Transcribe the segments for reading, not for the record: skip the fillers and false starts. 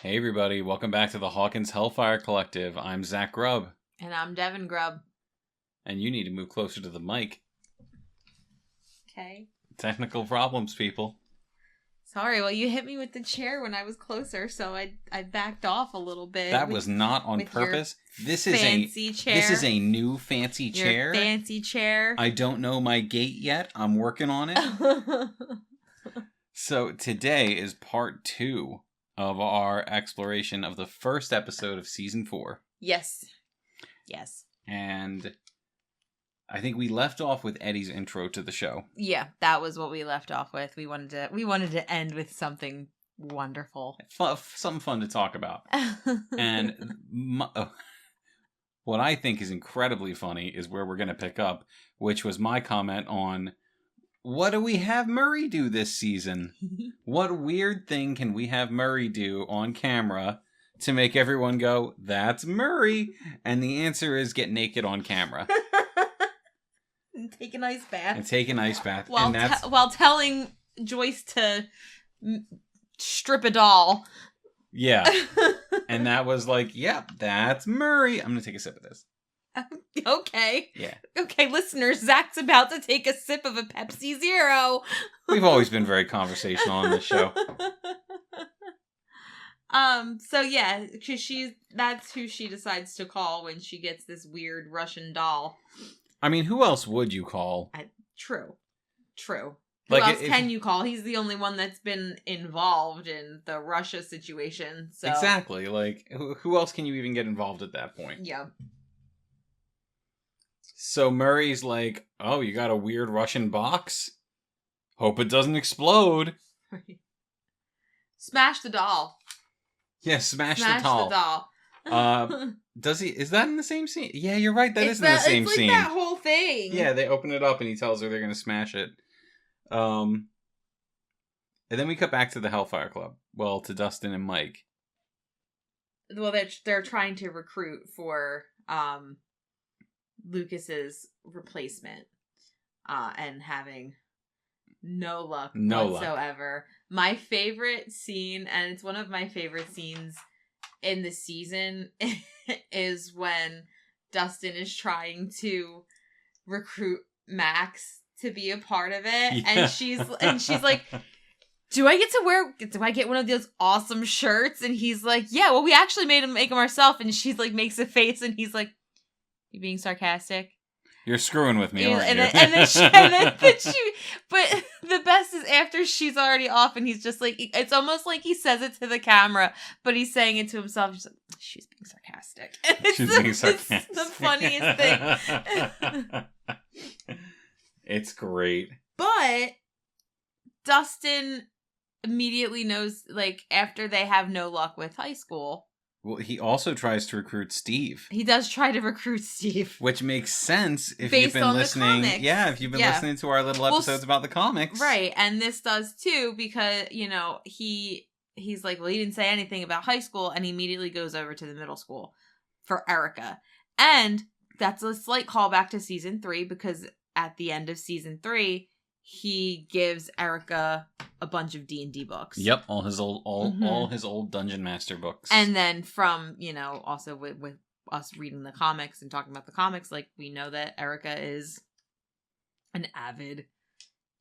Hey everybody, welcome back to the Hawkins Hellfire Collective. I'm Zach Grubb. And I'm Devin Grubb. And you need to move closer to the mic. Okay. Technical problems, people. Sorry, well you hit me with the chair when I was closer, so I backed off a little bit. That was not on purpose. This is fancy chair. This is a new fancy chair. Your fancy chair. I don't know my gait yet. I'm working on it. So today is part 2 of our exploration of the first episode of season 4. Yes. And I think we left off with Eddie's intro to the show. Yeah, that was what we left off with. We wanted to end with something wonderful. Something fun to talk about. And what I think is incredibly funny is where we're going to pick up, which was my comment on, what do we have Murray do this season? What weird thing can we have Murray do on camera to make everyone go, that's Murray? And the answer is get naked on camera. And take an ice bath. While telling Joyce to strip a doll. Yeah. And that was like, yep, that's Murray. I'm going to take a sip of this. Okay. Yeah. Okay, listeners, Zach's about to take a sip of a Pepsi Zero. We've always been very conversational on this show. So yeah, because that's who she decides to call when she gets this weird Russian doll. I mean, who else would you call? True. Who Like, else can you call? He's the only one that's been involved in the Russia situation. So. Exactly. Like, who else can you even get involved at that point? Yeah. So Murray's like, oh, you got a weird Russian box? Hope it doesn't explode. Smash the doll. Yeah, smash the doll. Does he? Is that in the same scene? Yeah, you're right. That is in the same scene. It's like that whole thing. Yeah, they open it up and he tells her they're going to smash it. And then we cut back to the Hellfire Club. Well, to Dustin and Mike. Well, they're trying to recruit for Lucas's replacement, and having no luck whatsoever. My favorite scene, and it's one of my favorite scenes in the season, is when Dustin is trying to recruit Max to be a part of it, yeah. and she's like, do I get one of those awesome shirts? And he's like, yeah, well, we actually make them ourselves. And she's like, makes a face, and he's like, you being sarcastic? You're screwing with me, aren't you? And then she, but the best is after she's already off, and he's just like, it's almost like he says it to the camera, but he's saying it to himself. He's like, she's being sarcastic. It's the funniest thing. It's great. But Dustin immediately knows, like, after they have no luck with high school. Well, he also tries to recruit Steve. He does try to recruit Steve. Which makes sense if Based you've been on listening. The comics. Yeah, if you've been listening to our little episodes about the comics. Right, and this does too, because, you know, he's like, well, he didn't say anything about high school, and he immediately goes over to the middle school for Erica. And that's a slight callback to season 3, because at the end of season 3, he gives Erica a bunch of D&D books. Yep, all his old Dungeon Master books. And then from, you know, also with us reading the comics and talking about the comics, like, we know that Erica is an avid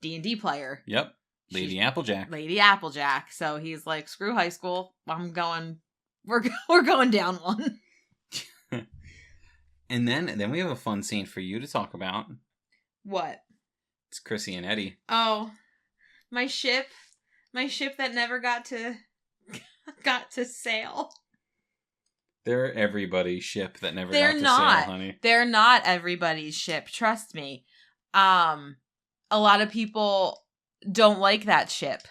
D&D player. Yep, Lady Applejack. Lady Applejack. So he's like, screw high school. We're going down one. And then we have a fun scene for you to talk about. What? It's Chrissy and Eddie. Oh, my ship that never got to sail. They're everybody's ship that never got to sail, honey. They're not everybody's ship. Trust me. A lot of people don't like that ship.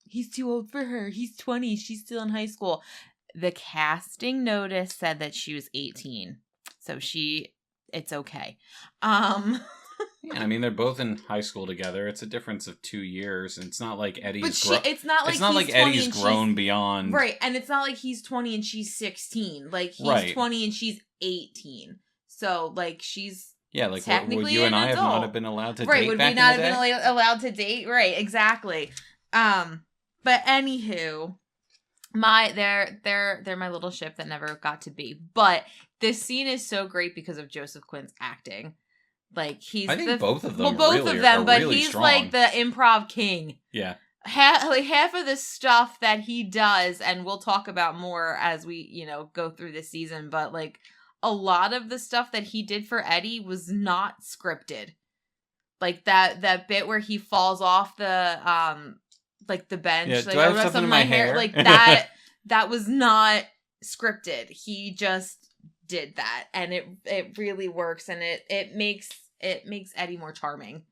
He's too old for her. He's 20. She's still in high school. The casting notice said that she was 18. So it's okay. Yeah, I mean, they're both in high school together. It's a difference of 2 years, and it's not like Eddie's. It's not like Eddie's grown beyond. Right, and it's not like he's 20 and she's 16. Like, he's 20 and she's 18. So, like, she's Yeah, like technically would you and I adult. Have not have been allowed to right, date would back we not in the have day? been allowed to date? Right, exactly. But anywho, they're my little ship that never got to be. But this scene is so great because of Joseph Quinn's acting. Like I think both of them. Well, both really, of them, but really he's strong. like the improv king. Yeah. Half of the stuff that he does, and we'll talk about more as we, go through this season, but like a lot of the stuff that he did for Eddie was not scripted. Like that bit where he falls off the the bench. Yeah, like, do I have something in my hair? Like that was not scripted. He just did that, and it really works, and it makes Eddie more charming.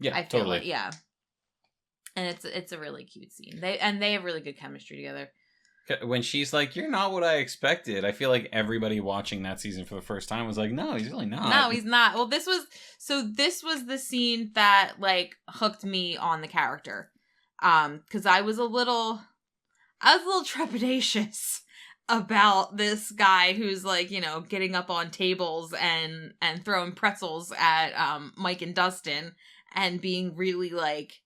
Yeah, I feel totally. like, yeah. And it's a really cute scene. They have really good chemistry together. When she's like, "You're not what I expected," I feel like everybody watching that season for the first time was like, "No, he's really not." No, he's not. Well, this was the scene that like hooked me on the character. Because I was a little trepidatious about this guy who's like, getting up on tables and throwing pretzels at Mike and Dustin and being really like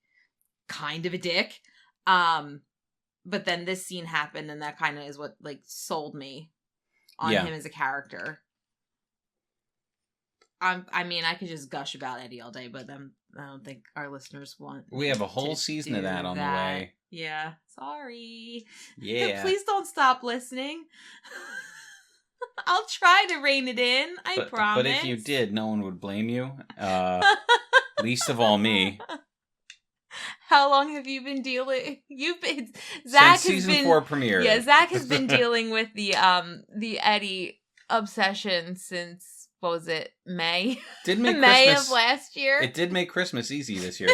kind of a dick. But then this scene happened, and that kind of is what like sold me on him as a character. I mean, I could just gush about Eddie all day, but then I don't think our listeners want. We have a whole season of that on the way. Yeah, sorry. Yeah. Please don't stop listening. I'll try to rein it in. I promise. But if you did, no one would blame you. Least of all me. How long have you been dealing? Zach Since season 4 premiere. Yeah, Zach has been dealing with the Eddie obsession since, what was it, May? Did make May Christmas, of last year. It did make Christmas easy this year.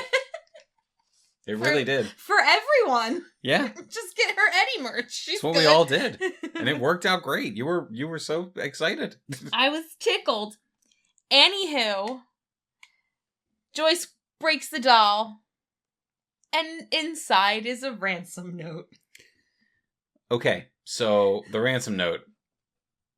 It really did. For everyone. Yeah. Just get her Eddie merch. That's what we all did. And it worked out great. You were so excited. I was tickled. Anywho, Joyce breaks the doll. And inside is a ransom note. Okay, so the ransom note.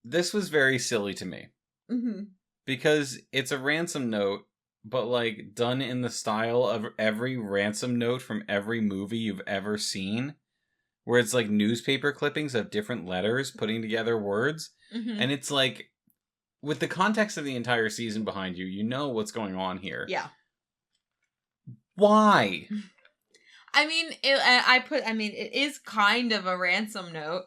This was very silly to me. Mm-hmm. Because it's a ransom note, but like done in the style of every ransom note from every movie you've ever seen. Where it's like newspaper clippings of different letters putting together words. Mm-hmm. And it's like, with the context of the entire season behind you, you know what's going on here. Yeah. Why? I mean, it is kind of a ransom note.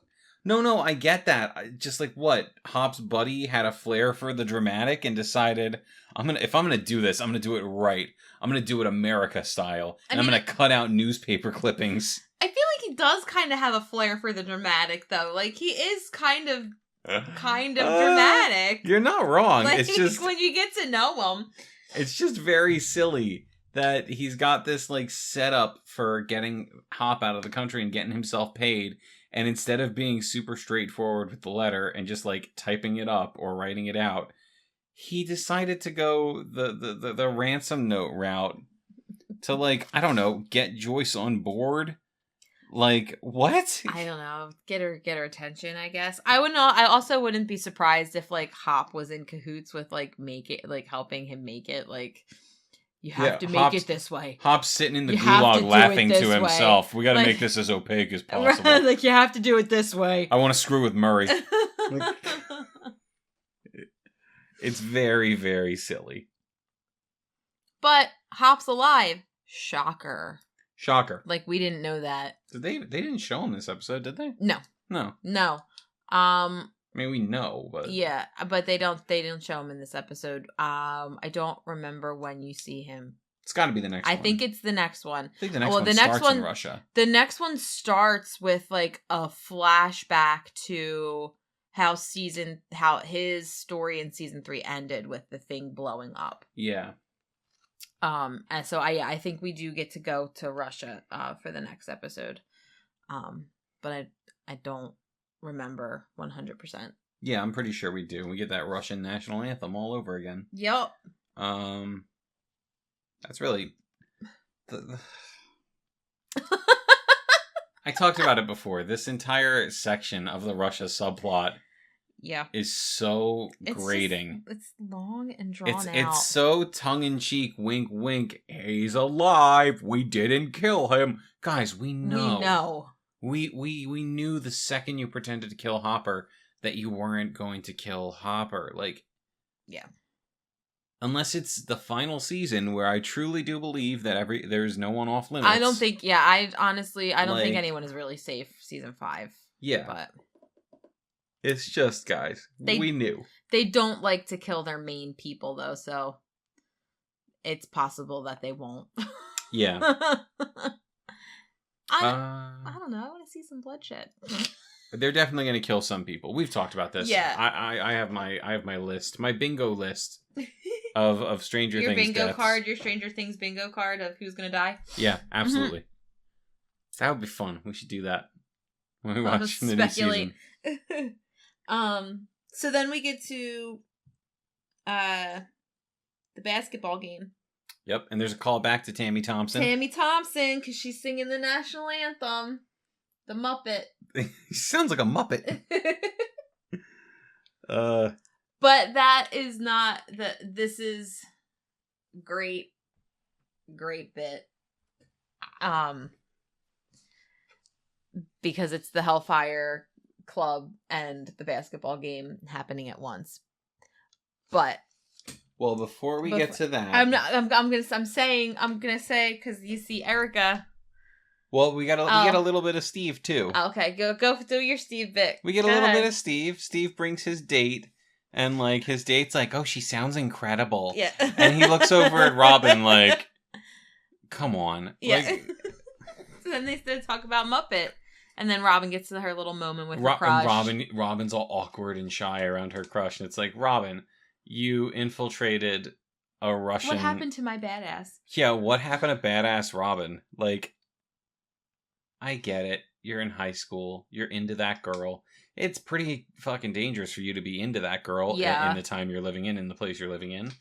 No, I get that. Just like what? Hop's buddy had a flair for the dramatic and decided, if I'm gonna do this, I'm gonna do it right. I'm gonna do it America style. And I'm gonna cut out newspaper clippings. I feel like he does kind of have a flair for the dramatic, though. Like, he is kind of dramatic. You're not wrong. Like, it's just when you get to know him. It's just very silly that he's got this like setup for getting Hop out of the country and getting himself paid, and instead of being super straightforward with the letter and just like typing it up or writing it out, he decided to go the ransom note route to, like, I don't know, get Joyce on board. Like, what? I don't know. Get her attention, I guess. I also wouldn't be surprised if like Hop was in cahoots with like helping him make it. Like, you have to make it this way. Hop's sitting in the gulag laughing to himself. We got to make this as opaque as possible. Like, you have to do it this way. I want to screw with Murray. It's very, very silly. But Hop's alive. Shocker. Like, we didn't know that. They didn't show him this episode, did they? No. I mean, we know, but yeah, but they didn't show him in this episode. I don't remember when you see him. It's got to be the next one. I think it's the next one. I think the next one starts in Russia. The next one starts with like a flashback to how his story in season 3 ended with the thing blowing up. Yeah. And so I think we do get to go to Russia for the next episode. But I don't remember 100%. Yeah, I'm pretty sure we do. We get that Russian national anthem all over again. Yep. That's really I talked about it before. This entire section of the Russia subplot is so grating. It's long and drawn out. It's so tongue-in-cheek, wink, wink. He's alive. We didn't kill him. Guys, we know. We knew the second you pretended to kill Hopper that you weren't going to kill Hopper. Like, yeah. Unless it's the final season, where I truly do believe that there's no one off limits. I don't think. Yeah, I honestly don't think anyone is really safe. Season 5. Yeah, but it's just, guys, we knew they don't like to kill their main people though, so it's possible that they won't. Yeah. I don't know. I want to see some bloodshed. They're definitely going to kill some people. We've talked about this. Yeah. I have my list, my bingo list of Stranger Things. Your bingo deaths. card, your Stranger Things bingo card of who's going to die. Yeah, absolutely. That would be fun. We should do that when we watch the new season. So then we get to the basketball game. Yep, and there's a call back to Tammy Thompson. Because she's singing the national anthem. The Muppet. He sounds like a Muppet. But that is not this is great bit. Because it's the Hellfire Club and the basketball game happening at once. But well, before we get to that, I'm gonna say because you see Erica. Well, we get a little bit of Steve too. Okay, go do your Steve bit. We get a little bit of Steve. Steve brings his date, and like his date's like, "Oh, she sounds incredible." Yeah, and he looks over at Robin like, "Come on." Yeah. Like, So then they talk about Muppet, and then Robin gets to her little moment with her crush. Robin's all awkward and shy around her crush, and it's like, Robin, you infiltrated a Russian. What happened to my badass? Yeah, what happened to badass Robin? Like, I get it. You're in high school. You're into that girl. It's pretty fucking dangerous for you to be into that girl in the time you're living in the place you're living in.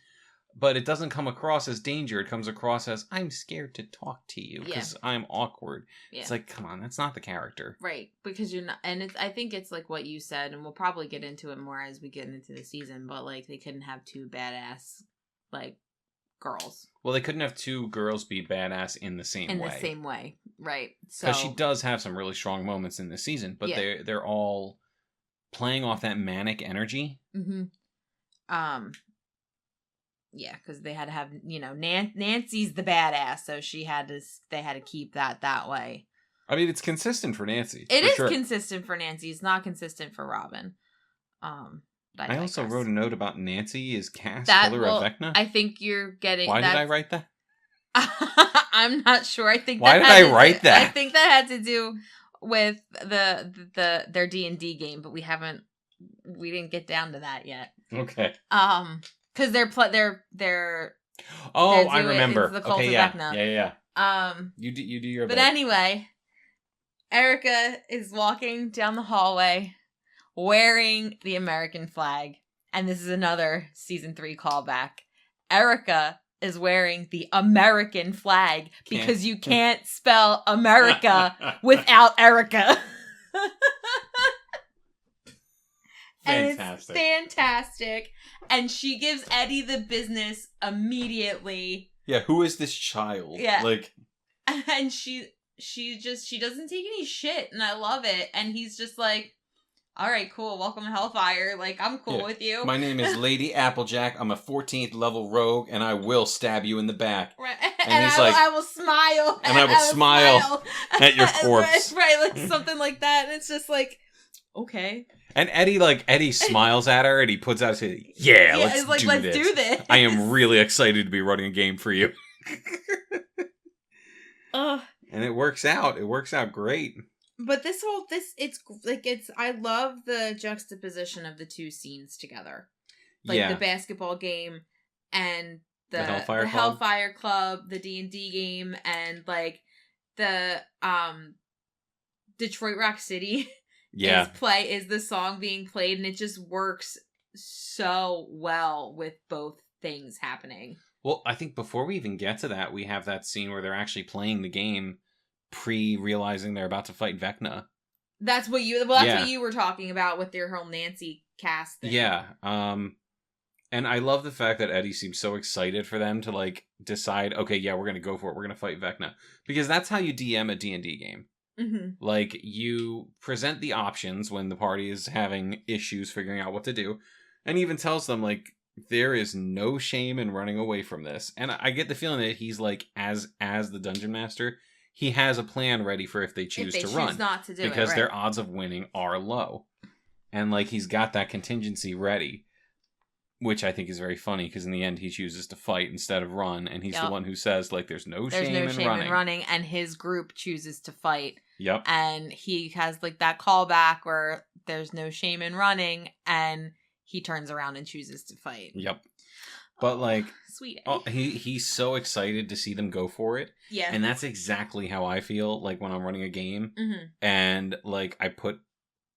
But it doesn't come across as danger. It comes across as, I'm scared to talk to you because I'm awkward. Yeah. It's like, come on, that's not the character. Right, because you're not, and I think it's like what you said, and we'll probably get into it more as we get into the season, but like they couldn't have two badass, like, girls. Well, they couldn't have two girls be badass in the same way. In the same way, right. Because she does have some really strong moments in this season, but they're all playing off that manic energy. Mm-hmm. Yeah, because they had to have, Nancy's the badass, so they had to keep that way. I mean, it's consistent for Nancy. It is consistent for Nancy. It's not consistent for Robin. I also wrote a note about Nancy is Cass, killer of Vecna. I think you're getting. Why did I write that? I'm not sure. I think. Why did I write that? I think that had to do with their D&D game, but we didn't get down to that yet. Okay. Because they're. Oh, I remember. It's the cult of Vecna. Yeah. You do your. But bit. anyway, Erica is walking down the hallway wearing the American flag, and this is another season 3 callback. Erica is wearing the American flag because you can't spell America without Erica. And it's fantastic. And she gives Eddie the business immediately. Yeah, who is this child? Yeah. Like, and she doesn't take any shit, and I love it. And he's just like, all right, cool, welcome to Hellfire. Like, I'm cool with you. My name is Lady Applejack. I'm a 14th level rogue, and I will stab you in the back. Right. And he's I will smile. And I will smile at your corpse. Right, like something like that. And it's just like, okay. And Eddie smiles at her, and he puts out his hand. Yeah, let's do this. I am really excited to be running a game for you. And it works out. It works out great. But I love the juxtaposition of the two scenes together. Like the basketball game and the Hellfire Club, the D&D game, and like the Detroit Rock City is the song being played, and it just works so well with both things happening. Well, I think before we even get to that, we have that scene where they're actually playing the game pre-realizing they're about to fight Vecna. That's what you were talking about with your whole Nancy cast thing. Yeah. And I love the fact that Eddie seems so excited for them to, like, decide, okay, yeah, we're going to go for it. We're going to fight Vecna. Because that's how you DM a D&D game. Mm-hmm. Like, you present the options when the party is having issues figuring out what to do. And even tells them, like, there is no shame in running away from this. And I get the feeling that he's, like, as the dungeon master, he has a plan ready for if they choose to run. Not to do it, because right. their odds of winning are low. And, like, he's got that contingency ready. Which I think is very funny, because in the end he chooses to fight instead of run, and he's the one who says, like, there's no shame in running. And his group chooses to fight. Yep. And he has, like, that callback where there's no shame in running, and he turns around and chooses to fight. Yep. But, like, sweet. He's so excited to see them go for it. Yeah. And that's exactly how I feel, like, when I'm running a game, and, like, I put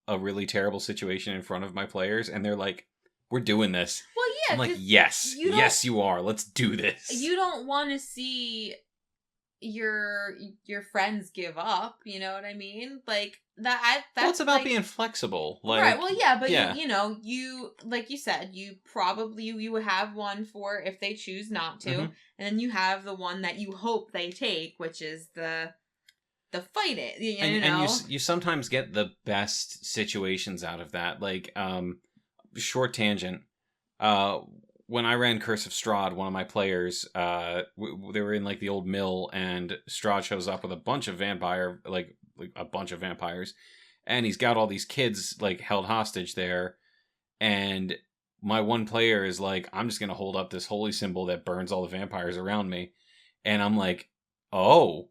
a really terrible situation in front of my players, and they're like, we're doing this. Well, yeah. I'm like, yes, you are. Let's do this. You don't want to see your friends give up. You know what I mean? Like that. That's well, it's about like, being flexible. Like, right. Well, yeah, but yeah. You like you said, you probably you have one for if they choose not to, and then you have the one that you hope they take, which is the fight it. And you sometimes get the best situations out of that. Like, short tangent. When I ran Curse of Strahd, one of my players, they were in, like, the old mill, and Strahd shows up with a bunch of a bunch of vampires, and he's got all these kids, like, held hostage there, and my one player is like, I'm just gonna hold up this holy symbol that burns all the vampires around me, and I'm like, oh,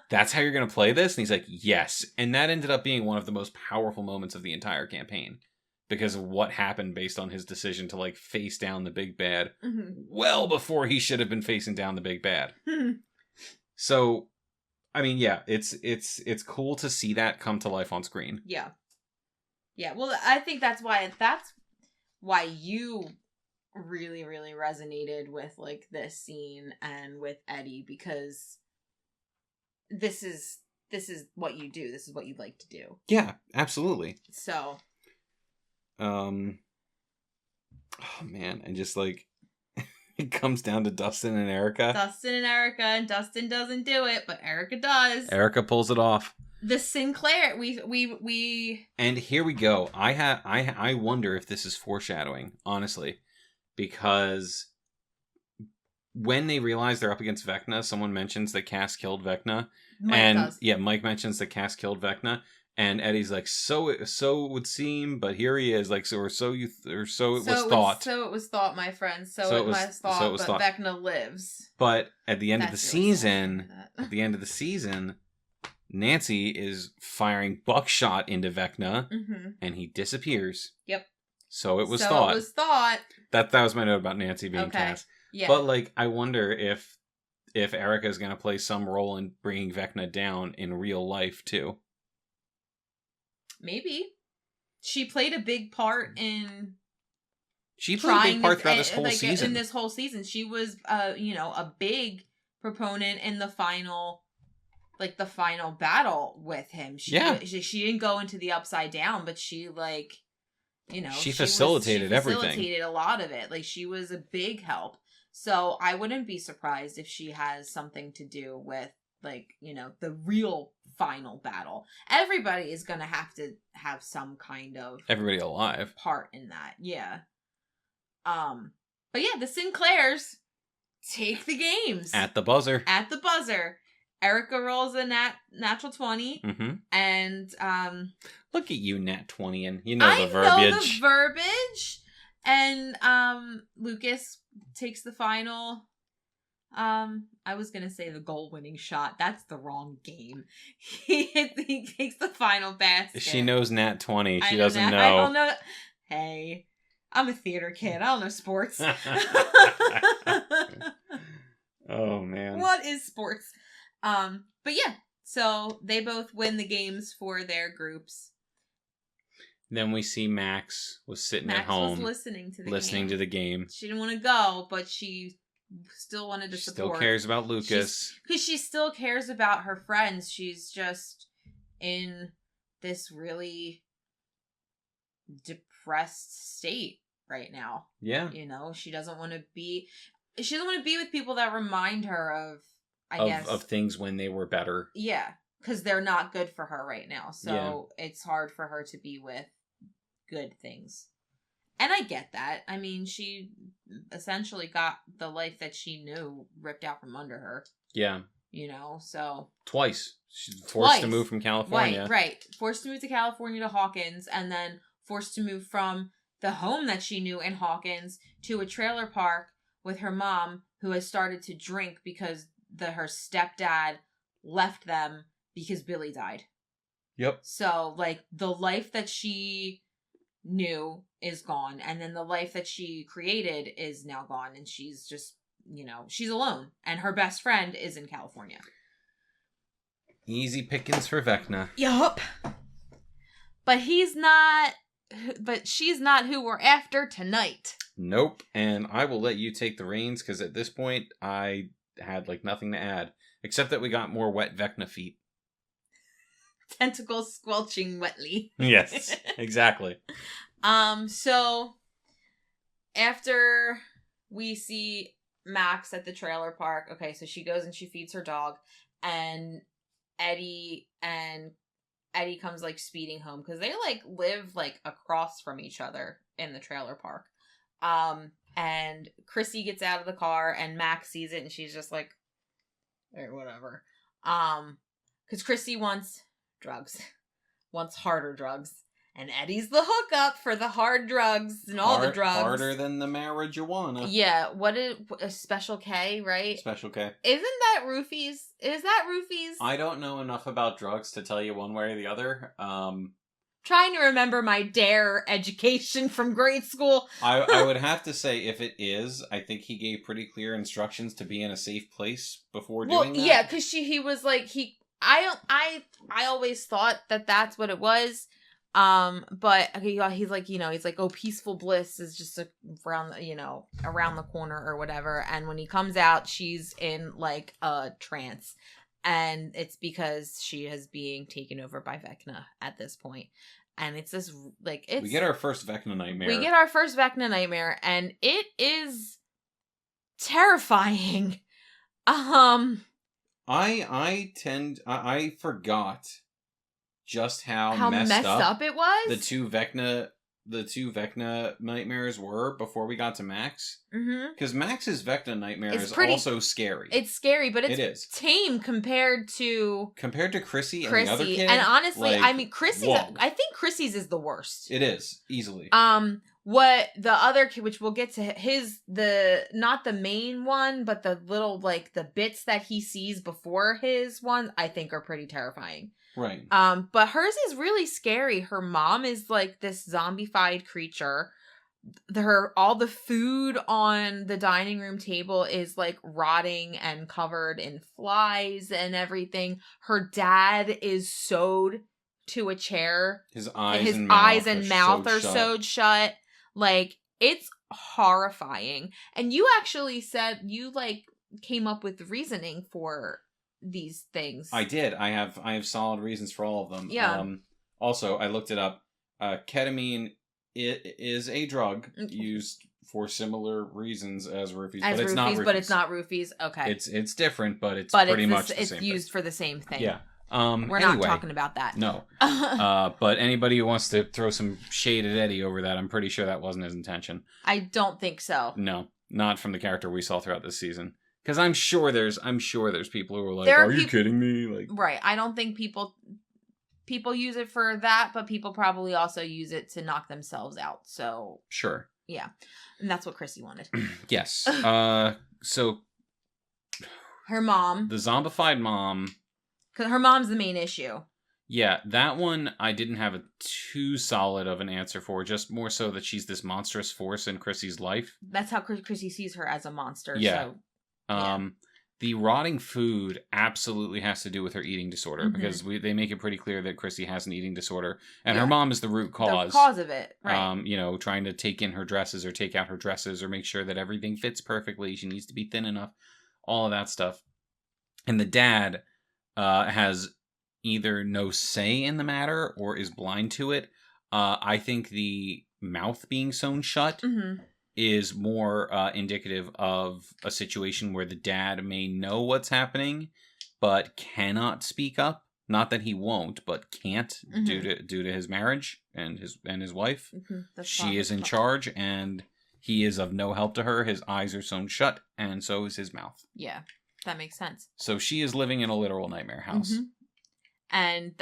that's how you're gonna play this? And he's like, yes, and that ended up being one of the most powerful moments of the entire campaign. Because of what happened based on his decision to, like, face down the big bad well before he should have been facing down the big bad. So, I mean, yeah, it's cool to see that come to life on screen. Yeah. Yeah, well, I think that's why you really, really resonated with, like, this scene and with Eddie, because this is what you do. This is what you'd like to do. Yeah, absolutely. So... oh man, and just, like, it comes down to Dustin and Erica. And Dustin doesn't do it, but Erica does. Erica pulls it off. The Sinclair, we and here we go. I wonder if this is foreshadowing, honestly, because when they realize they're up against Vecna, someone mentions that Cass killed Vecna. Mike does. Yeah, Mike mentions that Cass killed Vecna. And Eddie's like, so it would seem, but here he is, like, so it was thought. So it was thought, my friend. So it was thought, but Vecna lives. But at the end of the season, Nancy is firing buckshot into Vecna, and he disappears. Yep. So it was thought. It was thought. That was my note about Nancy being Cass. Yeah. But, like, I wonder if Erica is going to play some role in bringing Vecna down in real life too. Maybe. She played a big part in... She played a big part throughout this whole season. In this whole season. She was, a big proponent in the final battle with him. She didn't go into the Upside Down, but she, like, she facilitated everything. She facilitated a lot of it. Like, she was a big help. So I wouldn't be surprised if she has something to do with, like, the real final battle. Everybody is going to have some kind of... Everybody alive. ...part in that, yeah. But yeah, the Sinclairs take the games. At the buzzer. Erica rolls a natural 20. And, look at you, nat 20, and the verbiage. And, Lucas takes the final... I was gonna say the goal-winning shot. That's the wrong game. He takes the final basket. She knows nat 20. She doesn't know. I don't know. Hey, I'm a theater kid. I don't know sports. Oh man. What is sports? But yeah. So they both win the games for their groups. Then we see Max was sitting at home, listening to the game. She didn't want to go, but she still wanted to support. Still cares about Lucas. Because she still cares about her friends. She's just in this really depressed state right now. Yeah. You know, she doesn't want to be with people that remind her of, I guess, of things when they were better. Yeah, because they're not good for her right now. So it's hard for her to be with good things. And I get that. I mean, she essentially got the life that she knew ripped out from under her. Yeah. You know, so... Twice. She's forced to move from California. Right. Forced to move to California to Hawkins, and then forced to move from the home that she knew in Hawkins to a trailer park with her mom, who has started to drink because her stepdad left them because Billy died. Yep. So, like, the life that she knew is gone, and then the life that she created is now gone, and she's just, you know, she's alone, and her best friend is in California. Easy pickings for Vecna. Yup. But she's not who we're after tonight. Nope. And I will let you take the reins, because at this point I had like nothing to add, except that we got more wet Vecna feet. Tentacles squelching wetly. Yes, exactly. So after we see Max at the trailer park, okay, so she goes and she feeds her dog, and Eddie comes like speeding home because they like live like across from each other in the trailer park. And Chrissy gets out of the car and Max sees it and she's just like, or whatever. Because Chrissy wants harder drugs. And Eddie's the hookup for the hard drugs and all the drugs. Harder than the marijuana. Yeah, a Special K, right? Special K. Isn't that roofies? Is that roofies? I don't know enough about drugs to tell you one way or the other. Trying to remember my DARE education from grade school. I would have to say, if it is, I think he gave pretty clear instructions to be in a safe place before doing that. Well, yeah, because he was like, I always thought that that's what it was. But he's like, you know, he's like, oh, peaceful bliss is just around the corner or whatever. And when he comes out, she's in like a trance, and it's because she is being taken over by Vecna at this point. And it's this like we get our first Vecna nightmare. And it is terrifying. I forgot just how messed up it was. The two Vecna nightmares were before we got to Max. Because Max's Vecna nightmare is also scary. It's scary, but it is tame compared to Chrissy and the other kid. And honestly, like, I mean, I think Chrissy's is the worst. It is easily. What the other kid, which we'll get to not the main one, but the little like the bits that he sees before his one, I think are pretty terrifying. Right. But hers is really scary. Her mom is like this zombified creature. All the food on the dining room table is like rotting and covered in flies and everything. Her dad is sewed to a chair. His eyes and mouth are sewed shut. Like, it's horrifying. And you actually said you like came up with reasoning for these things. I did. I have solid reasons for all of them. Yeah. Also, I looked it up. Ketamine is a drug used for similar reasons as roofies, but it's not roofies. But it's not roofies. Okay. It's different, but it's pretty much the same. It's used for the same thing. Yeah. We're not talking about that. No. But anybody who wants to throw some shade at Eddie over that, I'm pretty sure that wasn't his intention. I don't think so. No, not from the character we saw throughout this season. Because I'm sure there's people who are like, "Are you kidding me?" Like, right? I don't think people use it for that, but people probably also use it to knock themselves out. So sure, yeah, and that's what Chrissy wanted. Yes. So her mom, the zombified mom, because her mom's the main issue. Yeah, that one I didn't have a too solid of an answer for. Just more so that she's this monstrous force in Chrissy's life. That's how Chrissy sees her, as a monster. Yeah. So. The rotting food absolutely has to do with her eating disorder, because they make it pretty clear that Chrissy has an eating disorder, and her mom is the root cause. The cause of it, right? Trying to take in her dresses or take out her dresses or make sure that everything fits perfectly. She needs to be thin enough, all of that stuff. And the dad has either no say in the matter or is blind to it. I think the mouth being sewn shut Mm-hmm. is more indicative of a situation where the dad may know what's happening, but cannot speak up. Not that he won't, but can't due to his marriage and his wife. Mm-hmm. She is in charge, and he is of no help to her. His eyes are sewn shut, and so is his mouth. Yeah, that makes sense. So she is living in a literal nightmare house. Mm-hmm. And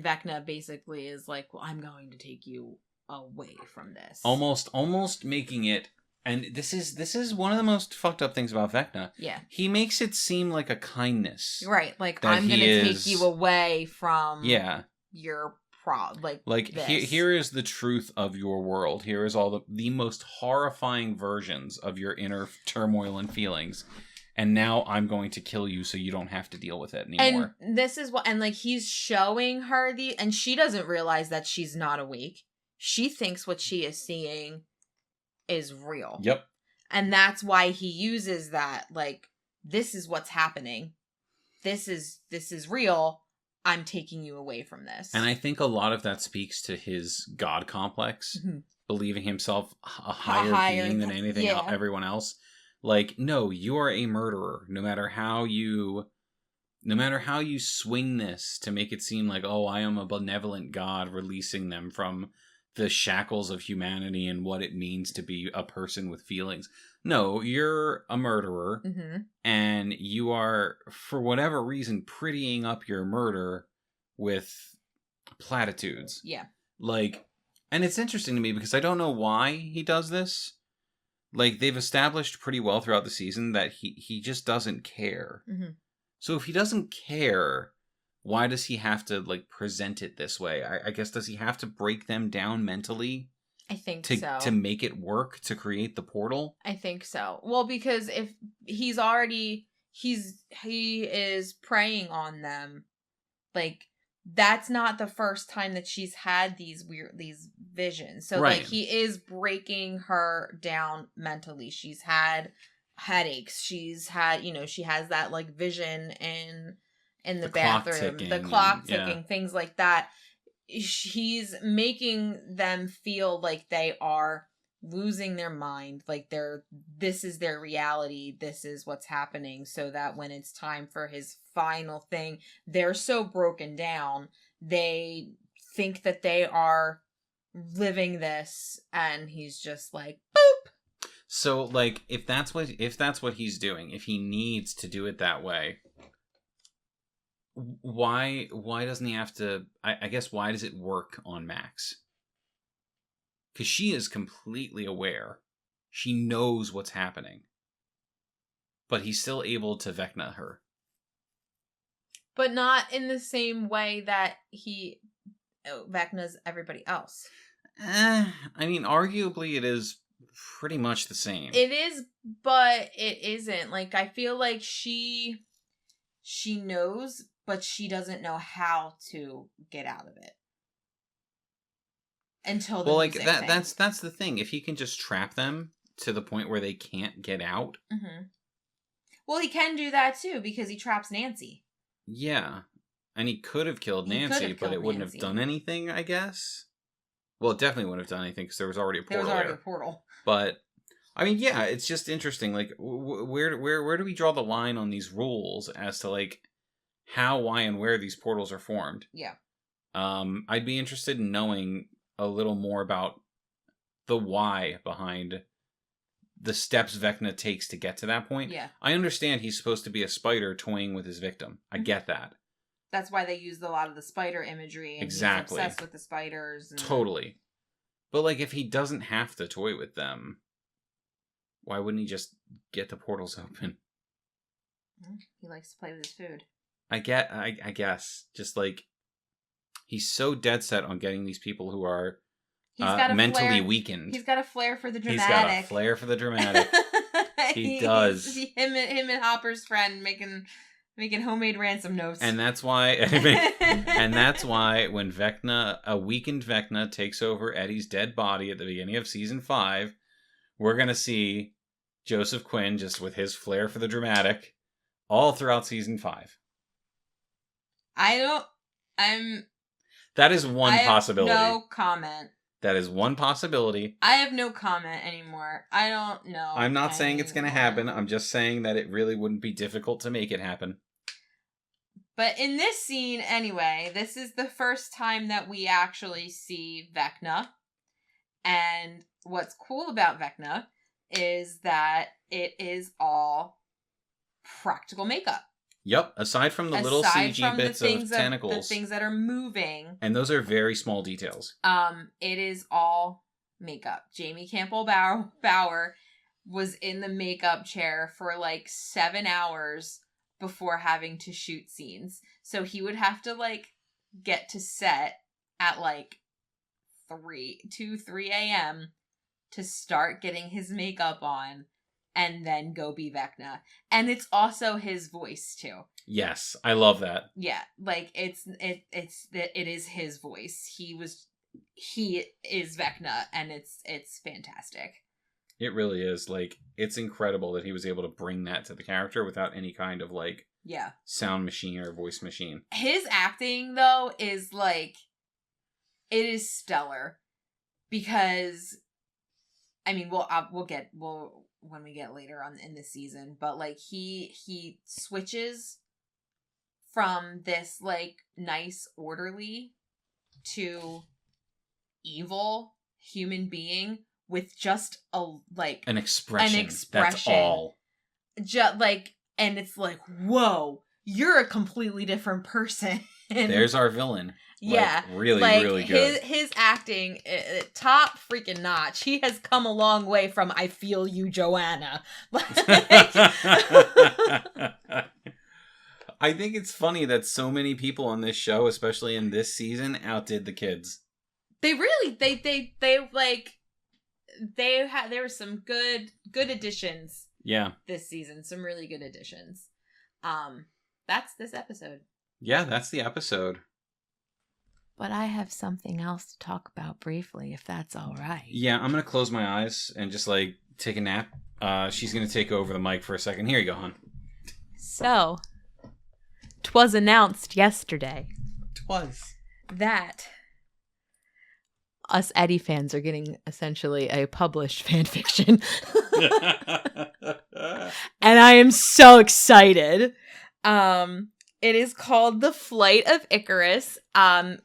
Vecna basically is like, well, I'm going to take you away from this. Almost making it, and this is one of the most fucked up things about Vecna. Yeah. He makes it seem like a kindness. Right, like I'm going to take you away from your here is the truth of your world. Here is all the most horrifying versions of your inner turmoil and feelings. And now I'm going to kill you so you don't have to deal with it anymore. And this is what, and like he's showing her and she doesn't realize that she's not awake. She thinks what she is seeing is real. Yep. And that's why he uses that, like, this is what's happening. This is real. I'm taking you away from this. And I think a lot of that speaks to his God complex, believing himself a higher being than everyone else. Like, no, you are a murderer. No matter how you swing this to make it seem like, oh, I am a benevolent God releasing them from the shackles of humanity and what it means to be a person with feelings. No, you're a murderer, and you are, for whatever reason, prettying up your murder with platitudes. Yeah. Like, and it's interesting to me because I don't know why he does this. Like, they've established pretty well throughout the season that he just doesn't care. Mm-hmm. So if he doesn't care, why does he have to, like, present it this way? I guess, does he have to break them down mentally? I think so. To make it work, to create the portal? I think so. Well, because if he is preying on them, like, that's not the first time that she's had these visions. So right. Like he is breaking her down mentally. She's had headaches. She's had, she has that like vision in the bathroom, the clock ticking, things like that. He's making them feel like they are losing their mind, like this is their reality, this is what's happening, so that when it's time for his final thing, they're so broken down, they think that they are living this, and he's just like, boop. So, like, if that's what he's doing, if he needs to do it that way, why doesn't he have to, I guess, why does it work on Max? Because she is completely aware. She knows what's happening. But he's still able to Vecna her. But not in the same way that he Vecna's everybody else. I mean, arguably it is pretty much the same. It is, but it isn't. Like, I feel like she knows, but she doesn't know how to get out of it. Until the music thing. That's the thing. If he can just trap them to the point where they can't get out. Mm-hmm. Well, he can do that too because he traps Nancy. Yeah, and he could have killed Nancy, but it wouldn't have done anything, I guess. Well, it definitely wouldn't have done anything because there was already a portal. There was already a portal. But I mean, yeah, it's just interesting. Like, where do we draw the line on these rules as to like how, why, and where these portals are formed? Yeah. I'd be interested in knowing a little more about the why behind the steps Vecna takes to get to that point. Yeah. I understand he's supposed to be a spider toying with his victim. I get that. That's why they used a lot of the spider imagery. And exactly. He's obsessed with the spiders. And... Totally. But like, if he doesn't have to toy with them, why wouldn't he just get the portals open? He likes to play with his food. I guess. Just like, he's so dead set on getting these people who are mentally weakened. He's got a flair for the dramatic. He does. Him and Hopper's friend making homemade ransom notes. And that's why when a weakened Vecna takes over Eddie's dead body at the beginning of season 5, we're going to see Joseph Quinn just with his flair for the dramatic all throughout season 5. That is one possibility. No comment. That is one possibility. I have no comment anymore. I don't know. I'm not saying it's going to happen. I'm just saying that it really wouldn't be difficult to make it happen. But in this scene, anyway, this is the first time that we actually see Vecna. And what's cool about Vecna is that it is all practical makeup. Yep, aside from the little CG bits of tentacles. The things that are moving. And those are very small details. It is all makeup. Jamie Campbell Bower was in the makeup chair for like 7 hours before having to shoot scenes. So he would have to like get to set at like 3 a.m. to start getting his makeup on. And then go be Vecna. And it's also his voice too. Yes, I love that. Yeah, like it is his voice. He is Vecna, and it's fantastic. It really is. Like, it's incredible that he was able to bring that to the character without any kind of like sound machine or voice machine. His acting though is like, it is stellar, because I mean we'll when we get later on in the season, but like he switches from this like nice orderly to evil human being with just an expression. That's all. Just like, and it's like, whoa, you're a completely different person. There's our villain. Yeah, really, really good. His acting, top freaking notch. He has come a long way from "I Feel You, Joanna." I think it's funny that so many people on this show, especially in this season, outdid the kids. They really, there were some good additions. Yeah, this season, some really good additions. That's this episode. Yeah, that's the episode. But I have something else to talk about briefly, if that's all right. Yeah, I'm going to close my eyes and just, like, take a nap. She's going to take over the mic for a second. Here you go, hon. So, 'twas announced yesterday. 'Twas. That us Eddie fans are getting essentially a published fanfiction. And I am so excited. It is called The Flight of Icarus. There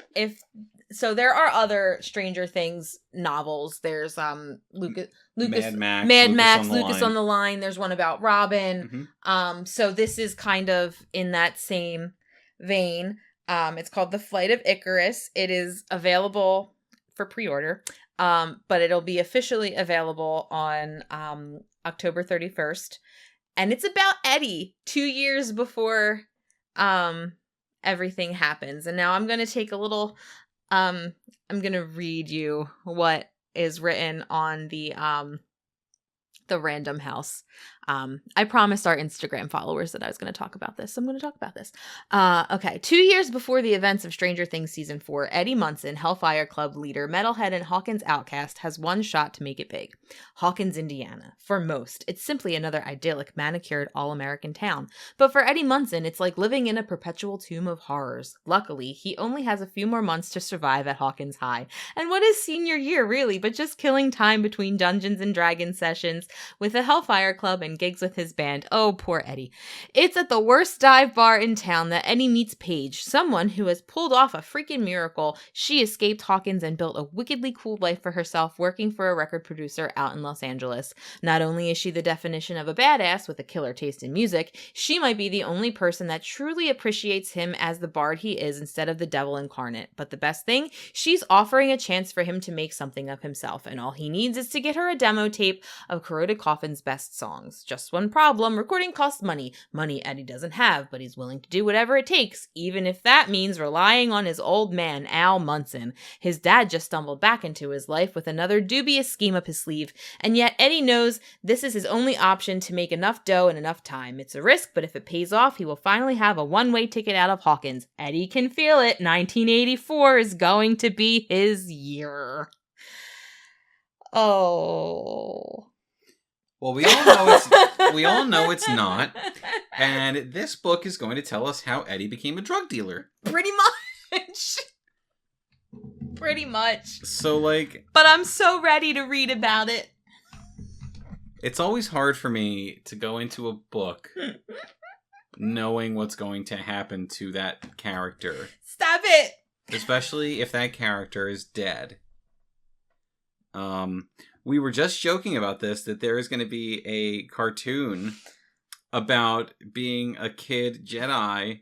are other Stranger Things novels. There's Mad Max, Lucas on the Line. There's one about Robin. Mm-hmm. So this is kind of in that same vein. It's called The Flight of Icarus. It is available for pre-order, but it'll be officially available on October 31st. And it's about Eddie 2 years before everything happens. And now I'm going to take a little, I'm going to read you what is written on the Random House. I promised our Instagram followers that I was going to talk about this, so I'm going to talk about this. Okay. 2 years before the events of Stranger Things Season 4, Eddie Munson, Hellfire Club leader, metalhead, and Hawkins outcast, has one shot to make it big. Hawkins, Indiana. For most, it's simply another idyllic, manicured, all-American town. But for Eddie Munson, it's like living in a perpetual tomb of horrors. Luckily, he only has a few more months to survive at Hawkins High. And what is senior year, really, but just killing time between Dungeons and Dragons sessions with the Hellfire Club and gigs with his band. Oh, poor Eddie. It's at the worst dive bar in town that Eddie meets Paige, someone who has pulled off a freaking miracle. She escaped Hawkins and built a wickedly cool life for herself working for a record producer out in Los Angeles. Not only is she the definition of a badass with a killer taste in music, she might be the only person that truly appreciates him as the bard he is instead of the devil incarnate. But the best thing, she's offering a chance for him to make something of himself, and all he needs is to get her a demo tape of Corroded Coffin's best songs. Just one problem, recording costs money. Money Eddie doesn't have, but he's willing to do whatever it takes, even if that means relying on his old man, Al Munson. His dad just stumbled back into his life with another dubious scheme up his sleeve, and yet Eddie knows this is his only option to make enough dough in enough time. It's a risk, but if it pays off, he will finally have a one-way ticket out of Hawkins. Eddie can feel it. 1984 is going to be his year. Oh... Well, we all know it's not. And this book is going to tell us how Eddie became a drug dealer. Pretty much. Pretty much. So, like... But I'm so ready to read about it. It's always hard for me to go into a book knowing what's going to happen to that character. Stop it! Especially if that character is dead. We were just joking about this, that there is going to be a cartoon about being a kid Jedi.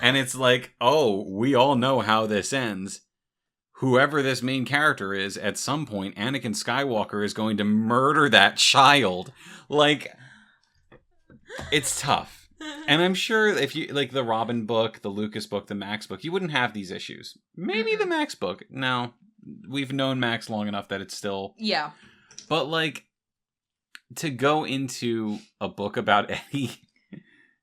And it's like, oh, we all know how this ends. Whoever this main character is, at some point, Anakin Skywalker is going to murder that child. Like, it's tough. And I'm sure if you, like the Robin book, the Lucas book, the Max book, you wouldn't have these issues. Maybe the Max book. No. We've known Max long enough that it's still... Yeah. But, like, to go into a book about Eddie,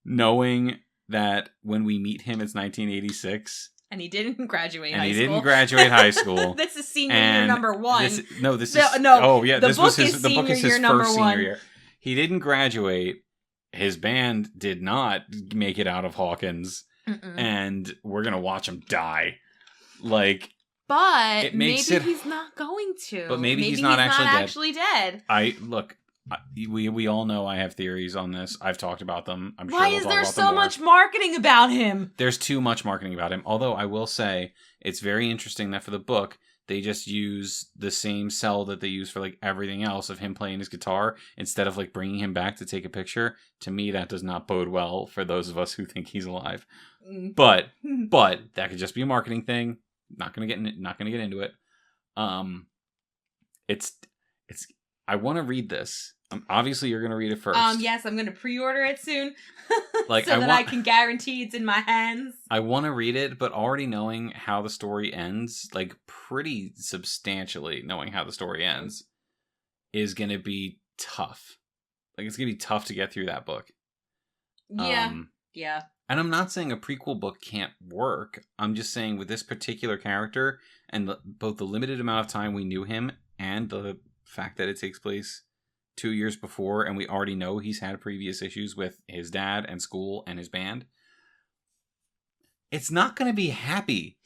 knowing that when we meet him, it's 1986... And he didn't graduate high school. And he didn't graduate high school. This is senior year number 1. This is this was his first senior 1. year. He didn't graduate. His band did not make it out of Hawkins. And we're going to watch him die. Like, but maybe he's not going to. But maybe he's not actually dead. We all know I have theories on this. I've talked about them. I'm sure Why we'll is talk there about so them more. much marketing about him? There's too much marketing about him. Although I will say it's very interesting that for the book they just use the same cell that they use for like everything else of him playing his guitar instead of like bringing him back to take a picture. To me, that does not bode well for those of us who think he's alive. But that could just be a marketing thing. Not gonna get into it. It's. I want to read this. Obviously, you're going to read it first. Yes, I'm going to pre-order it soon. Like, so I can guarantee it's in my hands. I want to read it, but already knowing how the story ends, like, pretty substantially knowing how the story ends, is going to be tough. Like, it's going to be tough to get through that book. Yeah. Yeah. And I'm not saying a prequel book can't work. I'm just saying with this particular character, and both the limited amount of time we knew him, and the fact that it takes place 2 years before, and we already know he's had previous issues with his dad and school and his band. It's not going to be happy.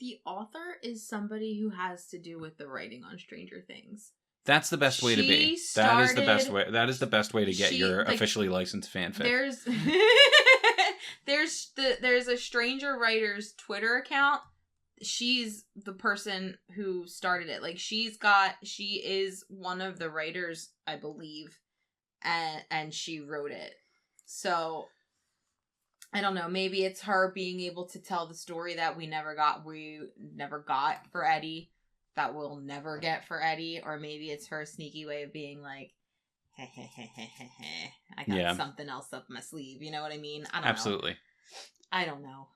The author is somebody who has to do with the writing on Stranger Things. That's the best way to be. That is the best way. That is the best way to get your officially licensed fanfic. There's a Stranger Writers Twitter account. She's the person who started it. Like, she is one of the writers, I believe, and she wrote it. So, I don't know, maybe it's her being able to tell the story that we never got for Eddie, that we'll never get for Eddie, or maybe it's her sneaky way of being like, I got something else up my sleeve, you know what I mean? I don't know. Absolutely. I don't know.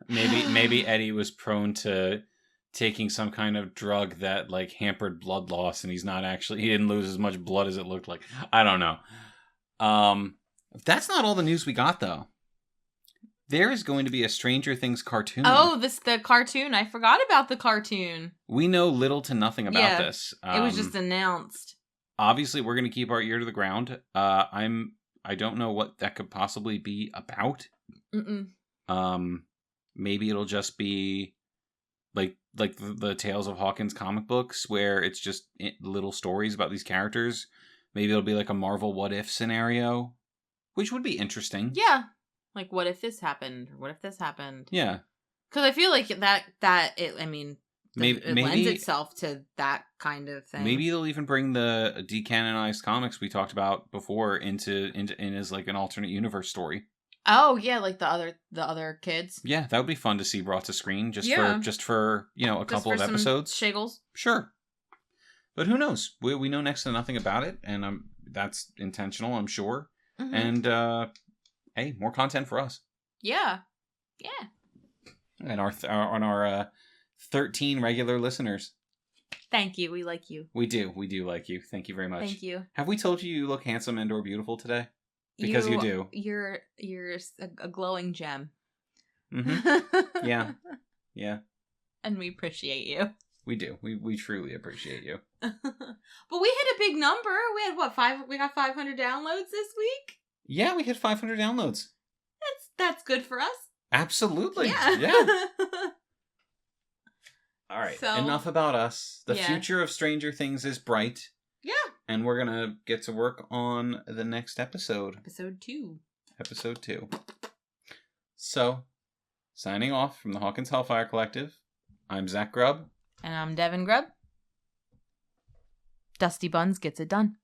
Maybe Eddie was prone to taking some kind of drug that like hampered blood loss, and he didn't lose as much blood as it looked like. I don't know. That's not all the news we got though. There is going to be a Stranger Things cartoon. Oh, the cartoon. I forgot about the cartoon. We know little to nothing about this. It was just announced. Obviously, we're going to keep our ear to the ground. I don't know what that could possibly be about. Maybe it'll just be like the Tales of Hawkins comic books where it's just little stories about these characters. Maybe it'll be like a Marvel What If scenario, which would be interesting. Yeah. Like, what if this happened? Or what if this happened? Yeah. Because I feel like it lends itself to that kind of thing. Maybe they'll even bring the decanonized comics we talked about before in as like an alternate universe story. Oh yeah, like the other kids. Yeah, that would be fun to see brought to screen just for a couple of episodes. Shiggles. Sure. But who knows? We know next to nothing about it, and that's intentional, I'm sure. Mm-hmm. And hey, more content for us. Yeah. Yeah. And our 13 regular listeners. Thank you. We like you. We do like you. Thank you very much. Thank you. Have we told you look handsome and or beautiful today? Because you do. You're a glowing gem. Mm-hmm. Yeah. Yeah. And we appreciate you. We do. We truly appreciate you. But we hit a big number. We had we got 500 downloads this week? Yeah, we hit 500 downloads. That's good for us. Absolutely. Yeah. All right. So, enough about us. The future of Stranger Things is bright. Yeah. And we're going to get to work on the next episode. Episode 2. So, signing off from the Hawkins Hellfire Collective, I'm Zach Grubb. And I'm Devin Grubb. Dusty Buns gets it done.